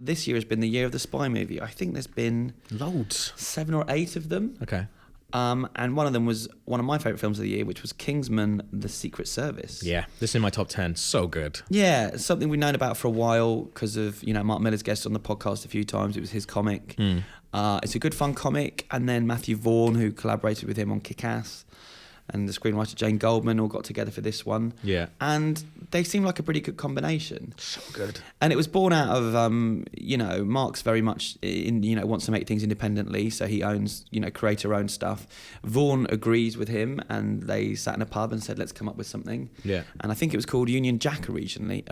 This year has been the year of the spy movie. I think there's been loads, 7 or 8 of them. Okay. And one of them was one of my favourite films of the year, which was Kingsman, The Secret Service. Yeah, this is in my top 10. So good. Yeah, something we've known about for a while because of, Mark Miller's guest on the podcast a few times. It was his comic. It's a good, fun comic. And then Matthew Vaughn, who collaborated with him on Kick-Ass, and the screenwriter Jane Goldman all got together for this one. Yeah. And they seem like a pretty good combination. So good. And it was born out of, Mark's very much, wants to make things independently, so he owns, creator-owned stuff. Vaughn agrees with him, and they sat in a pub and said, let's come up with something. Yeah. And I think it was called Union Jack originally.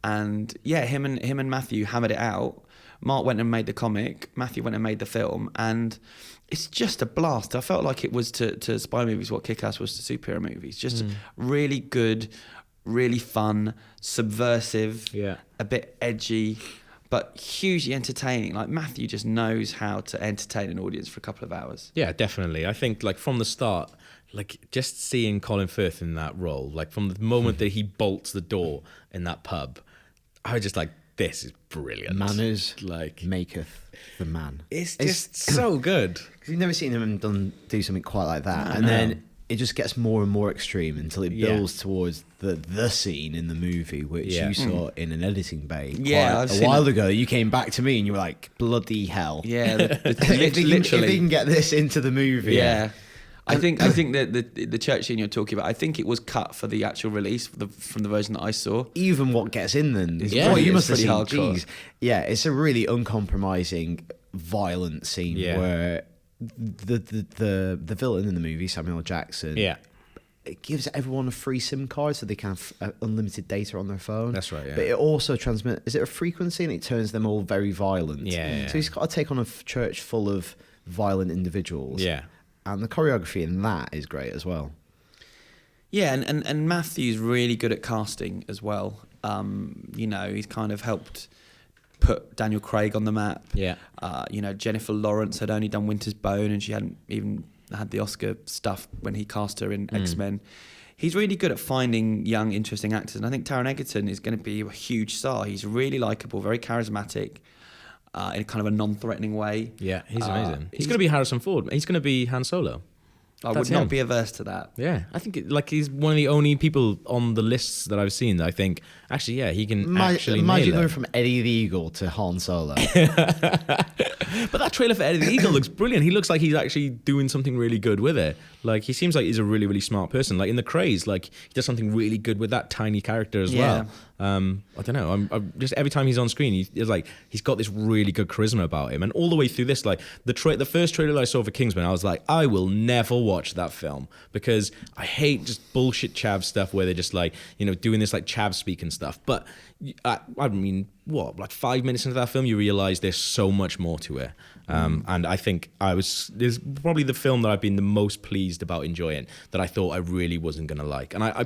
And yeah, him and Matthew hammered it out. Mark went and made the comic, Matthew went and made the film, and it's just a blast. I felt like it was to spy movies what Kick-Ass was to superhero movies. Just really good, really fun, subversive, a bit edgy, but hugely entertaining. Like, Matthew just knows how to entertain an audience for a couple of hours. Yeah, definitely. I think, like, from the start, like, just seeing Colin Firth in that role, like, from the moment that he bolts the door in that pub, I was just like, this is brilliant. Manners maketh the man. It's just so good. Because you've never seen him do something quite like that. Then it just gets more and more extreme until it builds towards the scene in the movie, which you saw in an editing bay a while ago. You came back to me and you were like, bloody hell. Yeah, if they can get this into the movie. Yeah. I think that the church scene you're talking about, I think it was cut for the actual release from the version that I saw. Even what gets in then, you must have seen. Hardcore. Yeah, it's a really uncompromising, violent scene where the villain in the movie, Samuel Jackson, it gives everyone a free SIM card so they can have unlimited data on their phone. That's right. Yeah. But it also transmits. Is it a frequency, and it turns them all very violent? Yeah. So he's got to take on a church full of violent individuals. Yeah. And the choreography in that is great as well. Yeah, and Matthew's really good at casting as well. He's kind of helped put Daniel Craig on the map. Yeah. Jennifer Lawrence had only done Winter's Bone, and she hadn't even had the Oscar stuff when he cast her in X-Men. He's really good at finding young, interesting actors. And I think Taron Egerton is going to be a huge star. He's really likeable, very charismatic. In kind of a non-threatening way. Yeah, he's amazing. He's going to be Harrison Ford. He's going to be Han Solo. I would not be averse to that. Yeah, I think he's one of the only people on the lists that I've seen that I think, actually, yeah, he can actually imagine nail going it. from Eddie the Eagle to Han Solo. But that trailer for Eddie the Eagle looks brilliant. He looks like he's actually doing something really good with it. Like, he seems like he's a really, really smart person. Like, in The Craze, like, he does something really good with that tiny character as well. I don't know. I'm just, every time he's on screen, he's got this really good charisma about him. And all the way through this, like, the first trailer that I saw for Kingsman, I was like, I will never watch that film because I hate just bullshit chav stuff where they're just like, doing this like chav speak and stuff. But I mean, like 5 minutes into that film, you realize there's so much more to it. And I think there's probably the film that I've been the most pleased about enjoying, that I thought I really wasn't going to like. And I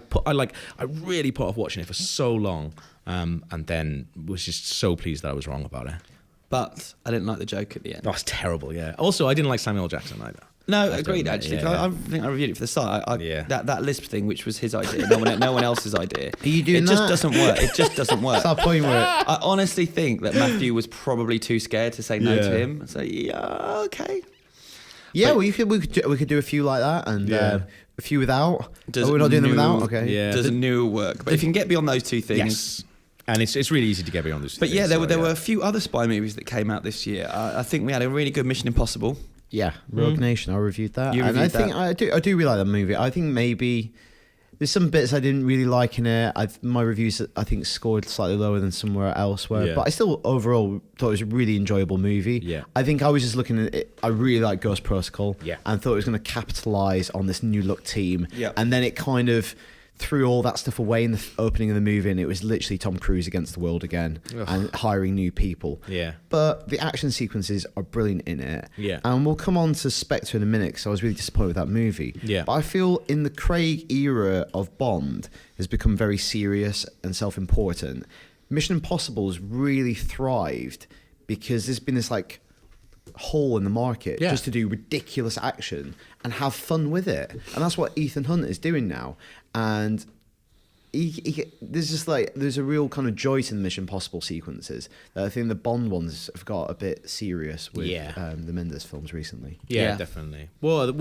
really put off watching it for so long. And then was just so pleased that I was wrong about it. But I didn't like the joke at the end. That's terrible, yeah. Also, I didn't like Samuel Jackson either. No, agreed, actually. I think I reviewed it for the site. That Lisp thing, which was his idea, no one else's idea. Are you doing that? Just doesn't work. It just doesn't work. Stop pointing with it. I honestly think that Matthew was probably too scared to say no to him. So, okay. Yeah, well, we could do a few like that, and a few without. We're not doing them without? Okay. Yeah. Does a new work. But if you can get beyond those two things... Yes. And it's really easy to get beyond those two But things. yeah, there were a few other spy movies that came out this year. I think we had a really good Mission Impossible. Yeah, Rogue Nation. I reviewed that. I think I do really like that movie. I think maybe there's some bits I didn't really like in it. My reviews, I think, scored slightly lower than somewhere elsewhere. Yeah. But I still overall thought it was a really enjoyable movie. Yeah. I think I was just looking at it. I really like Ghost Protocol. Yeah. And thought it was going to capitalise on this new look team. Yeah. And then it kind of threw all that stuff away in the opening of the movie, and it was literally Tom Cruise against the world again. Ugh. And hiring new people. Yeah. But the action sequences are brilliant in it. Yeah. And we'll come on to Spectre in a minute, because I was really disappointed with that movie. Yeah. But I feel in the Craig era of Bond has become very serious and self-important. Mission Impossible has really thrived because there's been this like hole in the market just to do ridiculous action and have fun with it. And that's what Ethan Hunt is doing now. And there's a real kind of joy to the Mission Impossible sequences. I think the Bond ones have got a bit serious with the Mendes films recently. Yeah, definitely. Well,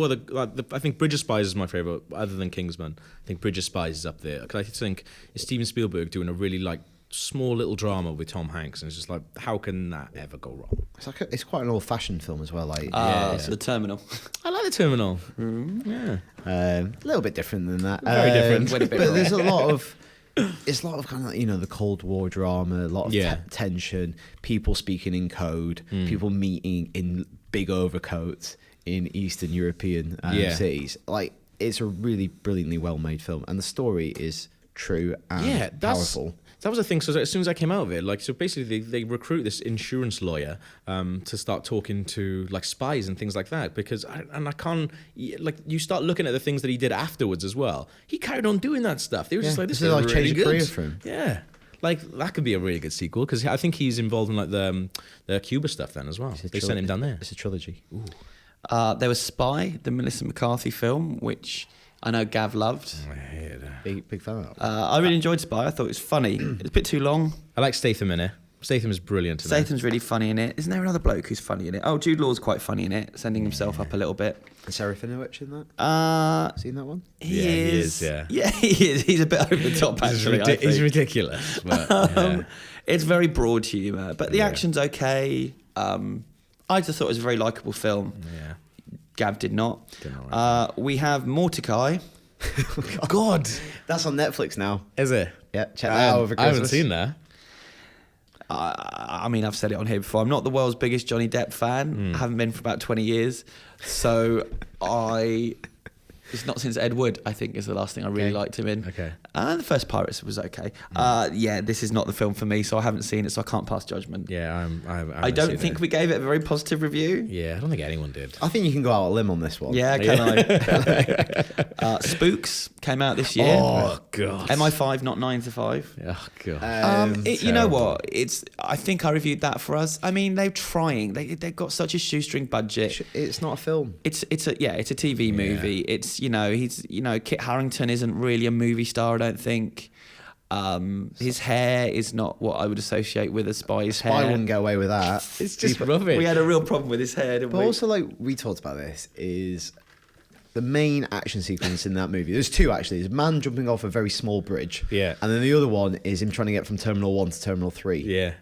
I think Bridge of Spies is my favorite, other than Kingsman. I think Bridge of Spies is up there because I think it's Steven Spielberg doing a really small little drama with Tom Hanks, and it's just like, how can that ever go wrong? It's quite an old-fashioned film as well. The Terminal. I like The Terminal. Yeah, a little bit different than that. Very different, but there's a lot of kind of the Cold War drama, a lot of tension, people speaking in code, people meeting in big overcoats in Eastern European cities. It's a really brilliantly well-made film, and the story is true and powerful. That was the thing. So as soon as I came out of it, so basically they recruit this insurance lawyer to start talking to spies and things like that. Because I can't you start looking at the things that he did afterwards as well. He carried on doing that stuff. They were just like, this is really changed good. Career for him. Yeah, that could be a really good sequel because I think he's involved in the Cuba stuff then as well. They sent him down there. It's a trilogy. Ooh. There was Spy, the Melissa McCarthy film, which I know Gav loved. Big fan of. I really enjoyed Spy. I thought it was funny. It's a bit too long. I like Statham in it. Statham is brilliant in it. Statham's really funny in it. Isn't there another bloke who's funny in it? Oh, Jude Law's quite funny in it, sending himself up a little bit. Is Sarah Finovich in that? Seen that one? He is. Yeah, he is. He's a bit over the top, actually. He's ridiculous. But, it's very broad humour, but the action's okay. I just thought it was a very likeable film. Yeah. Gav did not. We have Mordecai. God, that's on Netflix now. Is it? Yeah, check that out over Christmas. I haven't seen that. I mean, I've said it on here before. I'm not the world's biggest Johnny Depp fan. I haven't been for about 20 years. So it's not since Ed Wood, I think, is the last thing I really liked him in. Okay. The first Pirates was okay. This is not the film for me, so I haven't seen it, so I can't pass judgment. Yeah, I don't think we gave it a very positive review. Yeah, I don't think anyone did. I think you can go out on a limb on this one. Yeah, can I? Spooks came out this year. Oh, God. MI5, not 9 to 5. Oh, God. You know what? I think I reviewed that for us. I mean, they're trying. They've got such a shoestring budget. It's not a film. It's a TV movie. It's Kit Harington isn't really a movie star, I don't think. His hair is not what I would associate with a spy's hair. Spy wouldn't get away with that. It's just rubbish. We had a real problem with his hair, didn't we? But also, we talked about this, is the main action sequence in that movie. There's two, actually. There's a man jumping off a very small bridge. Yeah. And then the other one is him trying to get from Terminal 1 to Terminal 3. Yeah.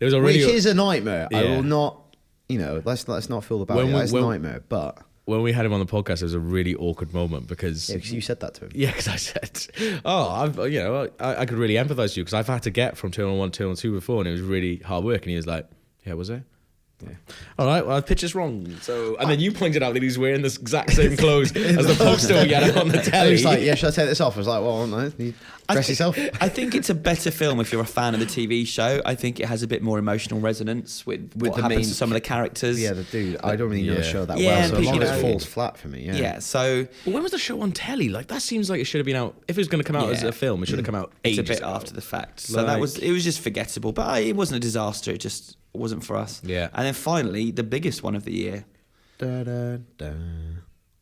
There was which is a nightmare. Yeah. I will not, let's not feel about it. It's a nightmare, but... When we had him on the podcast, it was a really awkward moment because... Yeah, because you said that to him. Yeah, because I said, I could really empathise with you because I've had to get from Terminal 1 to Terminal 2 before and it was really hard work. And he was like, yeah, was it? Yeah. All right, well, I pitched this wrong. And then you pointed out that he's wearing the exact same clothes as the poster we had on the telly. He was like, yeah, should I take this off? I was like, well, no, you dress yourself. I think it's a better film if you're a fan of the TV show. I think it has a bit more emotional resonance with what happens to some of the characters. Yeah, the dude. I don't really know the show that well, so a lot of it falls flat for me. Yeah, so... But when was the show on telly? That seems like it should have been out... If it was going to come out as a film, it should have come out ages ago. after the fact. So it was just forgettable. But it wasn't a disaster. It just... wasn't for us. Yeah. And then finally, the biggest one of the year.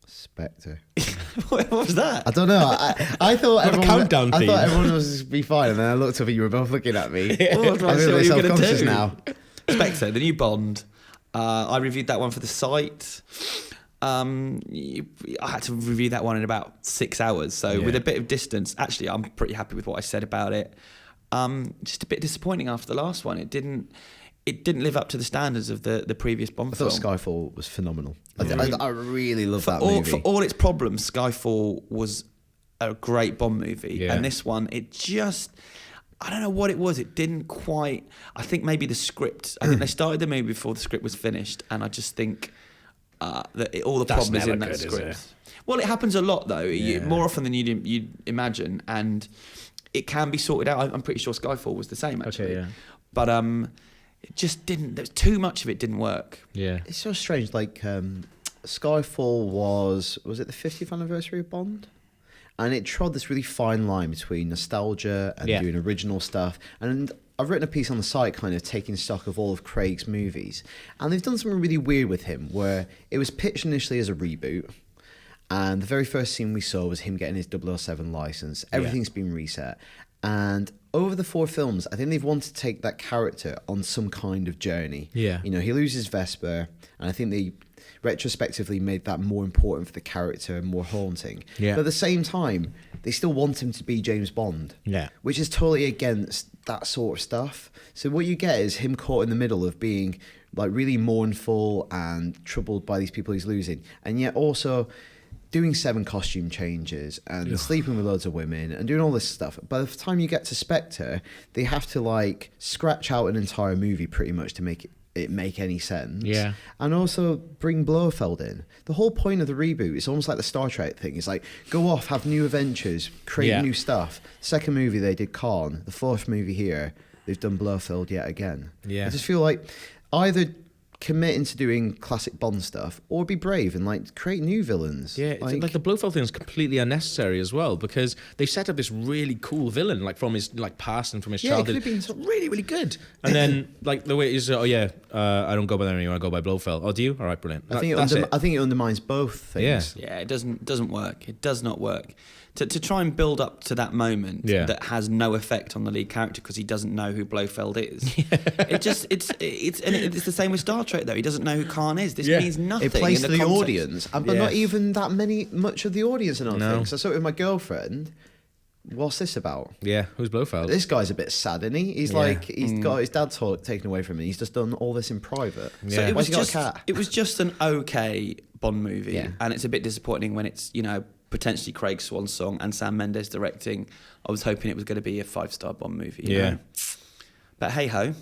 Spectre. What was that? I don't know. I thought everyone countdown theme. I thought everyone was be fine, and then I looked up and you were both looking at me. I'm really self-conscious now. Spectre, the new Bond. I reviewed that one for the site. I had to review that one in about 6 hours. So with a bit of distance, actually, I'm pretty happy with what I said about it. Just a bit disappointing after the last one. It didn't live up to the standards of the previous Bond film. I thought Skyfall was phenomenal. I really love that movie. For all its problems, Skyfall was a great Bond movie. Yeah. And this one, it just... I don't know what it was. It didn't quite... I think maybe the script... I think they started the movie before the script was finished, and I just think that all the problems in that script... Well, it happens a lot, though. More often than you'd imagine, and it can be sorted out. I'm pretty sure Skyfall was the same, actually. Okay, yeah. But... it just didn't... There was too much of it didn't work. Yeah. It's so strange. Skyfall was it the 50th anniversary of Bond? And it trod this really fine line between nostalgia and doing original stuff. And I've written a piece on the site kind of taking stock of all of Craig's movies. And they've done something really weird with him where it was pitched initially as a reboot. And the very first scene we saw was him getting his 007 license. Everything's been reset. And over the 4 films, I think they've wanted to take that character on some kind of journey. Yeah. You know, he loses Vesper, and I think they retrospectively made that more important for the character and more haunting. Yeah. But at the same time, they still want him to be James Bond. Yeah. Which is totally against that sort of stuff. So what you get is him caught in the middle of being like really mournful and troubled by these people he's losing, and yet also doing 7 costume changes and sleeping with loads of women and doing all this stuff. By the time you get to Spectre, they have to like scratch out an entire movie pretty much to make it make any sense. Yeah. And also bring Blofeld in. The whole point of the reboot is almost like the Star Trek thing. It's like, go off, have new adventures, create new stuff. Second movie, they did Khan. The 4th movie here, they've done Blofeld yet again. Yeah. I just feel like either commit into doing classic Bond stuff or be brave and like create new villains. Yeah, like the Blofeld thing is completely unnecessary as well, because they've set up this really cool villain like from his like past and from his childhood. It could have been really, really good. And then like the way it is, I don't go by that anymore. I go by Blofeld. Oh, do you? All right, brilliant. I think it undermines both things. Yeah, it doesn't work. It does not work. To try and build up to that moment that has no effect on the lead character because he doesn't know who Blofeld is. It's the same with Star Trek though. He doesn't know who Khan is. This means nothing. It plays in to the context. audience, but not even that much of the audience. And I saw it with my girlfriend. What's this about? Yeah, who's Blofeld? This guy's a bit sad, isn't he? He's like he's got his dad taken away from him. He's just done all this in private. Yeah. So it was just an okay Bond movie, and it's a bit disappointing when it's potentially Craig Swan's song and Sam Mendes directing. I was hoping it was going to be a 5-star Bond movie. You know? But hey ho.